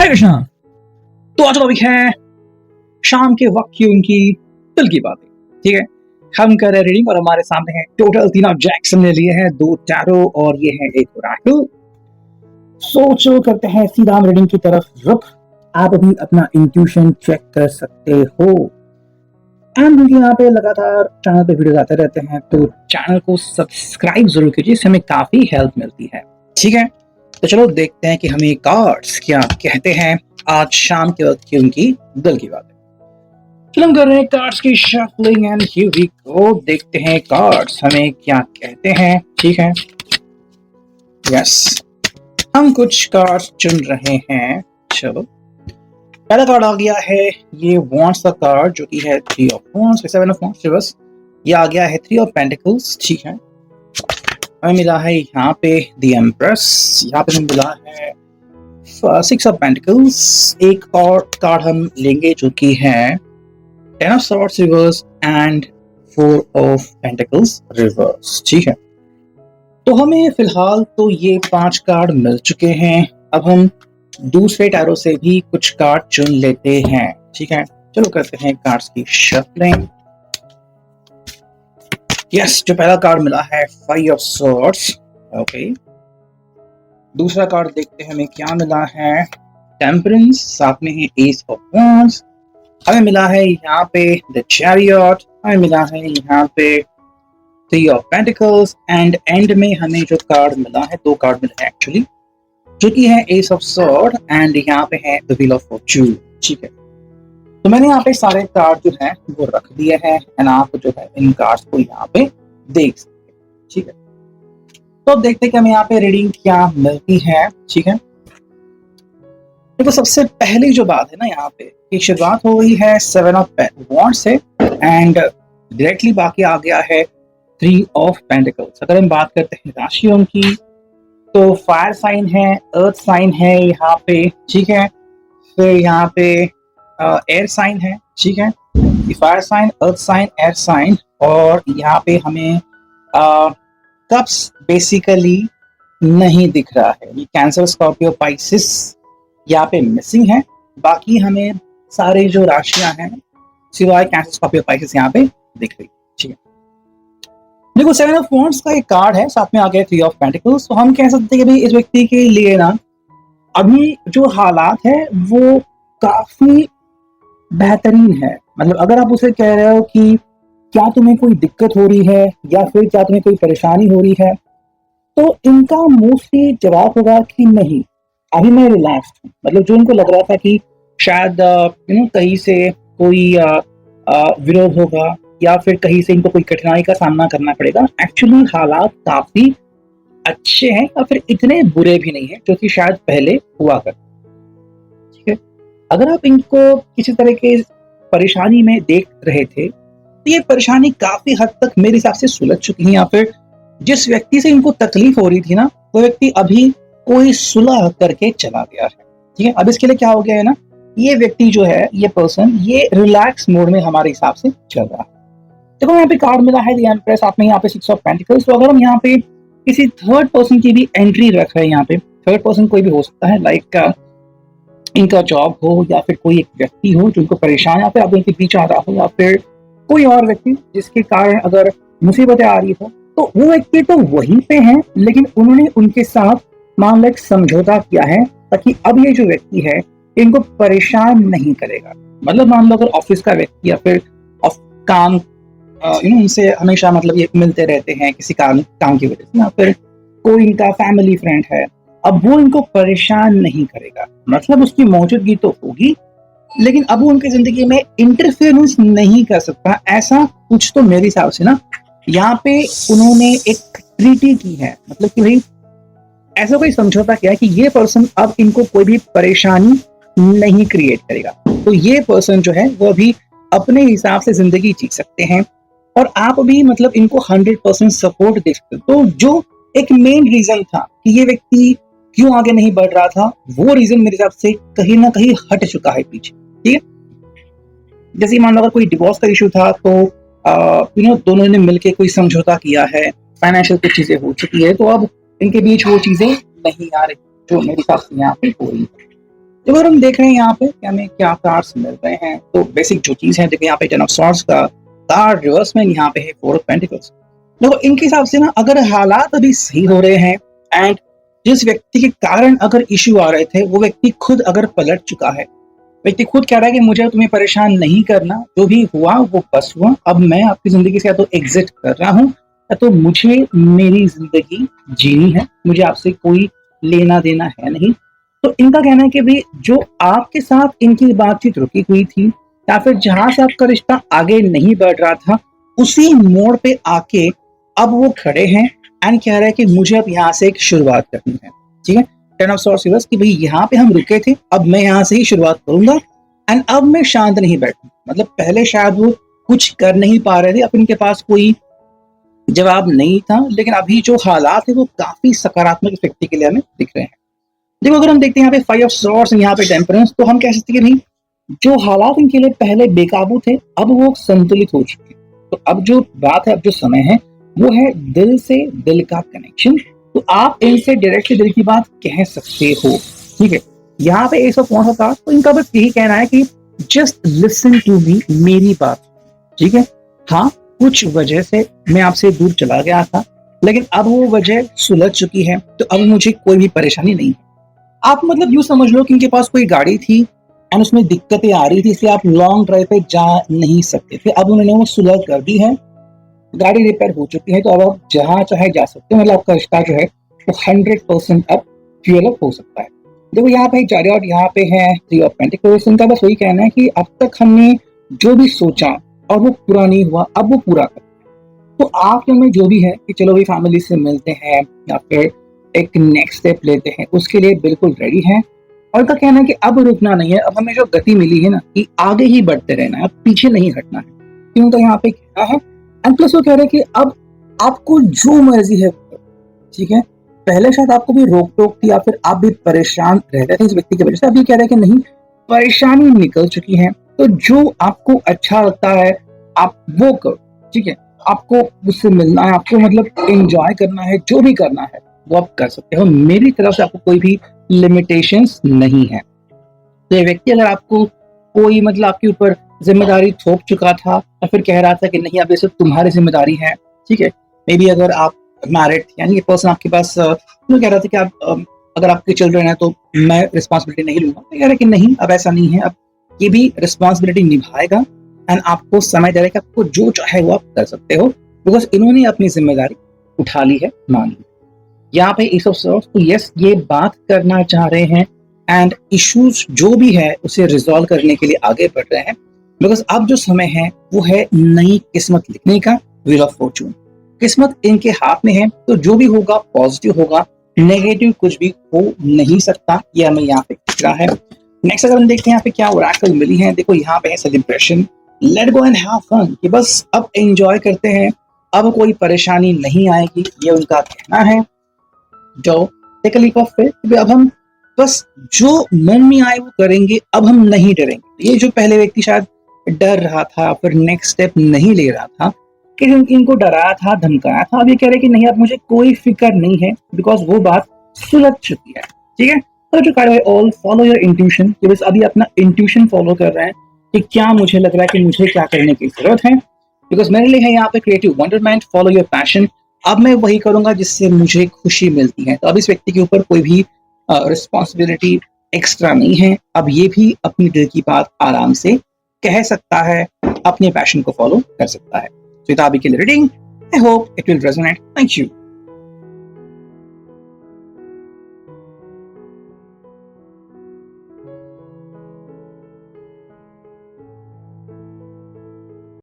हरे कृष्णा। तो आज टॉपिक है शाम के वक्त की उनकी दिल की बातें। ठीक है, हम कर रहे रीडिंग और हमारे सामने है टोटल 3 ऑब्जेक्ट्स हमने लिए हैं, 2 टैरो और ये है एक ओरेकल। सोचो करते हैं सीधा रीडिंग की तरफ रुख। आप अभी अपना इंट्यूशन चेक कर सकते हो। एंड क्योंकि यहाँ पे लगातार चैनल पे वीडियोस आते रहते हैं तो चैनल को सब्सक्राइब जरूर कीजिए, इससे हमें काफी हेल्प मिलती है। ठीक है, तो चलो देखते हैं कि हमें कार्ड्स क्या कहते हैं आज शाम के वक्त की उनकी दिल की बात है। चलो हम कर रहे हैं कार्ड्स की shuffling and here we go. देखते हैं कार्ड्स हमें क्या कहते हैं। ठीक है, यस, हम कुछ कार्ड्स चुन रहे हैं। चलो, पहला कार्ड आ गया है ये वॉन्ट्स का कार्ड, जो कि है 3 of wants, 7 of wants reverse. ये आ गया है 3 ऑफ पेंटिकल्स। ठीक है, हमें मिला है यहाँ पे द एम्प्रेस, यहाँ पे हमें मिला है 6 ऑफ पेंटिकल्स। एक और कार्ड हम लेंगे जो कि है 10 of swords reverse and 4 of pentacles reverse. ठीक है, तो हमें फिलहाल तो ये 5 कार्ड मिल चुके हैं। अब हम दूसरे टैरो से भी कुछ कार्ड चुन लेते हैं। ठीक है, चलो करते हैं कार्ड्स की शफलिंग। यस, जो पहला कार्ड मिला है 5 ऑफ सॉर्ड्स। ओके, दूसरा कार्ड देखते हैं हमें क्या मिला है टेम्परेंस, साथ में है एस ऑफ वॉन्ड्स। हमें मिला है यहाँ पे द चैरियट, हमें मिला है यहाँ पे 3 ऑफ पेंटिकल्स एंड एंड में हमें जो कार्ड मिला है, 2 कार्ड मिले हैं एक्चुअली, जो कि है एस ऑफ स्वॉर्ड एंड यहाँ पे है द व्हील ऑफ फॉर्च्यून। ठीक है, तो मैंने यहाँ पे सारे कार्ड जो है वो रख दिए हैं एंड आप जो है इन कार्ड्स को यहाँ पे देख सकते हैं। ठीक है, तो अब देखते हैं कि हमें यहाँ पे रीडिंग क्या मिलती है। ठीक है, तो सबसे पहली जो बात है ना, यहाँ पे की शुरुआत हो गई है 7 ऑफ वॉन्ड्स से एंड डायरेक्टली बाकी आ गया है 3 ऑफ पेंटिकल्स। अगर हम बात करते हैं राशियों की तो फायर साइन है, अर्थ साइन है यहाँ पे। ठीक है, फिर यहाँ पे एयर साइन है। ठीक है, fire sign, earth sign, air sign, और यहाँ पे हमें कप्स बेसिकली नहीं दिख रहा है। ये कैंसर, स्कॉर्पियो, पाइसिस यहाँ पे मिसिंग है। बाकी हमें सारे जो राशियां हैं सिवाय कैंसर, स्कॉर्पियो, पाइसिस यहाँ पे दिख रही। ठीक है, देखो 7 ऑफ वॉन्ड्स का एक कार्ड है, साथ में आ गया 3 ऑफ पेंटिकल्स। तो हम कह सकते हैं कि भाई इस व्यक्ति के लिए ना अभी जो हालात है वो काफी बेहतरीन है। मतलब अगर आप उसे कह रहे हो कि क्या तुम्हें कोई दिक्कत हो रही है या फिर क्या तुम्हें कोई परेशानी हो रही है, तो इनका मोस्टली जवाब होगा कि नहीं, अभी मैं रिलैक्स्ड हूँ। मतलब जो इनको लग रहा था कि शायद कहीं से कोई विरोध होगा या फिर कहीं से इनको कोई कठिनाई का सामना करना पड़ेगा, एक्चुअली हालात काफी अच्छे हैं या फिर इतने बुरे भी नहीं है जो कि शायद पहले हुआ करते। ठीक है, अगर आप इनको किसी तरह के परेशानी में देख रहे थे तो ये परेशानी काफी हद तक मेरे हिसाब से सुलझ चुकी है, या फिर जिस व्यक्ति से इनको तकलीफ हो रही थी ना, वो व्यक्ति अभी कोई सुलह करके चला गया है। ठीक है, अब इसके लिए क्या हो गया है ना, ये व्यक्ति जो है, ये पर्सन, ये रिलैक्स मोड में हमारे हिसाब से चल रहा है। देखो यहाँ पे कार्ड मिला है द एम्प्रेस, आपने यहाँ पे 6 ऑफ पेंटिकल्स। तो अगर हम यहाँ पे किसी थर्ड पर्सन की भी एंट्री रख रहे हैं, यहाँ पे थर्ड पर्सन कोई भी हो सकता है, लाइक इनका जॉब हो या फिर कोई एक व्यक्ति हो जो इनको परेशान या फिर अब इनके बीच आ रहा हो, या फिर कोई और व्यक्ति जिसके कारण अगर मुसीबतें आ रही हो, तो वो व्यक्ति तो वहीं पे हैं, लेकिन उन्होंने उनके साथ मान लो एक समझौता किया है ताकि अब ये जो व्यक्ति है इनको परेशान नहीं करेगा। मतलब मान लो अगर ऑफिस का व्यक्ति या फिर काम उनसे हमेशा मतलब ये मिलते रहते हैं किसी काम की वजह से, या फिर कोई इनका फैमिली फ्रेंड है, अब वो इनको परेशान नहीं करेगा। मतलब उसकी मौजूदगी तो होगी लेकिन अब वो उनकी जिंदगी में इंटरफेरेंस नहीं कर सकता। ऐसा कुछ तो मेरे हिसाब से ना यहाँ पे उन्होंने एक ट्रीटी की है, मतलब कि भाई ऐसा कोई समझौता किया है कि ये पर्सन अब इनको कोई भी परेशानी नहीं क्रिएट करेगा। तो ये पर्सन जो है वो अभी अपने हिसाब से जिंदगी जी सकते हैं और आप भी मतलब इनको 100% सपोर्ट दे सकते हो। तो जो एक मेन रीजन था कि ये व्यक्ति क्यों आगे नहीं बढ़ रहा था, वो रीजन मेरे हिसाब से कहीं ना कहीं हट चुका है पीछे। ठीक है, जैसे मान लो अगर कोई डिवोर्स का इशू था तो दोनों ने मिलके कोई समझौता किया है, फाइनेंशियल कुछ चीजें हो चुकी है, तो अब इनके बीच वो चीजें नहीं आ रही जो मेरे हिसाब से यहाँ पे हो रही है। जब अगर हम देख रहे हैं यहाँ पे कि हमें क्या कार्ड्स मिल रहे हैं, तो बेसिक जो चीज है, देखो यहाँ पे टेन ऑफ सॉर्ड्स का कार्ड रिवर्स में, यहाँ पे है फोर ऑफ पेंटिकल्स। देखो इनके हिसाब से ना, अगर हालात अभी सही हो रहे हैं एंड जिस व्यक्ति के कारण अगर इश्यू आ रहे थे वो व्यक्ति खुद अगर पलट चुका है, व्यक्ति खुद कह रहा है कि मुझे तुम्हें परेशान नहीं करना, जो भी हुआ वो बस हुआ, अब मैं आपकी जिंदगी से या तो एग्जिट कर रहा हूँ या तो मुझे मेरी जिंदगी जीनी है, मुझे आपसे कोई लेना देना है नहीं। तो इनका कहना है कि भाई जो आपके साथ इनकी बातचीत रुकी हुई थी या फिर जहां से आपका रिश्ता आगे नहीं बढ़ रहा था, उसी मोड़ पे आके अब वो खड़े हैं एंड कह रहे हैं कि मुझे अब यहाँ से एक शुरुआत करनी है। ठीक है, टेन ऑफ सॉर्ड्स रिवर्स कि भाई यहाँ पे हम रुके थे, अब मैं यहाँ से ही शुरुआत करूंगा एंड अब मैं शांत नहीं बैठूंगा। मतलब पहले शायद वो कुछ कर नहीं पा रहे थे, अब इनके पास कोई जवाब नहीं था, लेकिन अभी जो हालात है वो काफी सकारात्मक व्यक्ति के लिए हमें दिख रहे हैं। देखो अगर हम देखते हैं यहाँ पे फाइव ऑफ सॉर्ड्स, यहाँ पे टेम्परेंस, तो हम कह सकते हैं कि भाई जो हालात इनके लिए पहले बेकाबू थे अब वो संतुलित हो चुके हैं। तो अब जो बात है, अब जो समय है वो है दिल से दिल का कनेक्शन। तो आप इनसे डायरेक्टली दिल की बात कह सकते हो। ठीक है, यहाँ पे एस ऑफ वांड्स था, तो इनका बस यही कहना है कि जस्ट लिसन टू मी, मेरी बात। ठीक है, हाँ कुछ वजह से मैं आपसे दूर चला गया था, लेकिन अब वो वजह सुलझ चुकी है, तो अब मुझे कोई भी परेशानी नहीं। आप मतलब यूं समझ लो कि इनके पास कोई गाड़ी थी एंड उसमें दिक्कतें आ रही थी, इसलिए आप लॉन्ग ड्राइव पे जा नहीं सकते थे, अब उन्होंने वो सुलह कर दी है, गाड़ी रिपेयर हो चुकी है, तो अब आप जहां चाहे जा सकते हो। मतलब आपका रिश्ता जो है वो 100% अब फ्यूल अप हो सकता है। देखो यहाँ पे चैरियट, यहाँ पे है थ्री ऑफ पेंटिकल्स। इनका बस वही कहना है कि अब तक हमने जो भी सोचा और वो पूरा नहीं हुआ, अब वो पूरा कर। तो आपके में जो भी है कि चलो भाई फैमिली से मिलते हैं या फिर एक नेक्स्ट स्टेप लेते हैं, उसके लिए बिल्कुल रेडी है। और उनका कहना है कि अब रुकना नहीं है, अब हमें जो गति मिली है ना कि आगे ही बढ़ते रहना है, अब पीछे नहीं हटना है, क्योंकि यहाँ पे कहना है। एंड प्लस वो कह रहे हैं कि अब आपको जो मर्जी है, ठीक है, पहले शायद आपको भी रोक टोक थी या फिर आप भी परेशान रहते थे इस व्यक्ति की वजह से, अभी कह रहे हैं कि नहीं, परेशानी निकल चुकी है, तो जो आपको अच्छा लगता है आप वो करो। ठीक है, आपको उससे मिलना है, आपको मतलब एंजॉय करना है, जो भी करना है वो आप कर सकते हो, मेरी तरफ से आपको कोई भी लिमिटेशंस नहीं है। तो ये व्यक्ति अगर आपको कोई मतलब आपके ऊपर जिम्मेदारी थोप चुका था या फिर कह रहा था कि नहीं अब ये सब तुम्हारी जिम्मेदारी है, ठीक है, मे बी अगर आप मैरिड यानी कि पर्सन आपके पास कह रहा था कि आप अगर आपके चिल्ड्रन है तो मैं रिस्पॉन्सिबिलिटी नहीं लूंगा, तो कह रहा है कि नहीं अब ऐसा नहीं है, अब ये भी रिस्पॉन्सिबिलिटी निभाएगा एंड आपको समय दे रहा है कि आपको जो चाहे वो आप कर सकते हो, बिकॉज इन्होंने अपनी जिम्मेदारी उठा ली है, मान ली। यहाँ पे एस ऑफ सॉर्ड्स, तो यस ये बात करना चाह रहे हैं एंड इश्यूज जो भी है उसे रिजॉल्व करने के लिए आगे बढ़ रहे हैं, बिकॉज अब जो समय है वो है नई किस्मत लिखने का, व्हील ऑफ फॉर्चून। किस्मत इनके हाथ में है, तो जो भी होगा पॉजिटिव होगा, नेगेटिव कुछ भी हो नहीं सकता, ये हमें यहाँ पे दिख रहा है। नेक्स्ट अगर हम देखते हैं यहाँ पे क्या ओरेकल मिली है, देखो यहाँ पे है celebration, let go and have fun, कि बस अब एंजॉय करते हैं, अब कोई परेशानी नहीं आएगी, ये उनका कहना है। जो take a leap of faith, अब हम बस जो मन में आए वो करेंगे, अब हम नहीं डरेंगे। ये जो पहले व्यक्ति शायद डर रहा था फिर नेक्स्ट स्टेप नहीं ले रहा था, कि इनको डराया था धमकाया था, अब ये कह रहे कि नहीं अब मुझे कोई फिक्र नहीं है, बिकॉज वो बात सुलझ चुकी है। ठीक है, तो जो कार्ड है ऑल फॉलो योर इंट्यूशन, कि बस अभी अपना इंट्यूशन फॉलो कर रहे हैं कि क्या मुझे लग रहा है कि मुझे क्या करने की जरूरत है, बिकॉज मेरे लिए है यहाँ पे क्रिएटिव वंडरमेंट, फॉलो योर पैशन, अब मैं वही करूंगा जिससे मुझे खुशी मिलती है। तो अब इस व्यक्ति के ऊपर कोई भी रिस्पॉन्सिबिलिटी एक्स्ट्रा नहीं है, अब ये भी अपनी दिल की बात आराम से कह सकता है, अपने पैशन को फॉलो कर सकता है। तो अभी के लिए reading, I hope it will resonate. Thank you.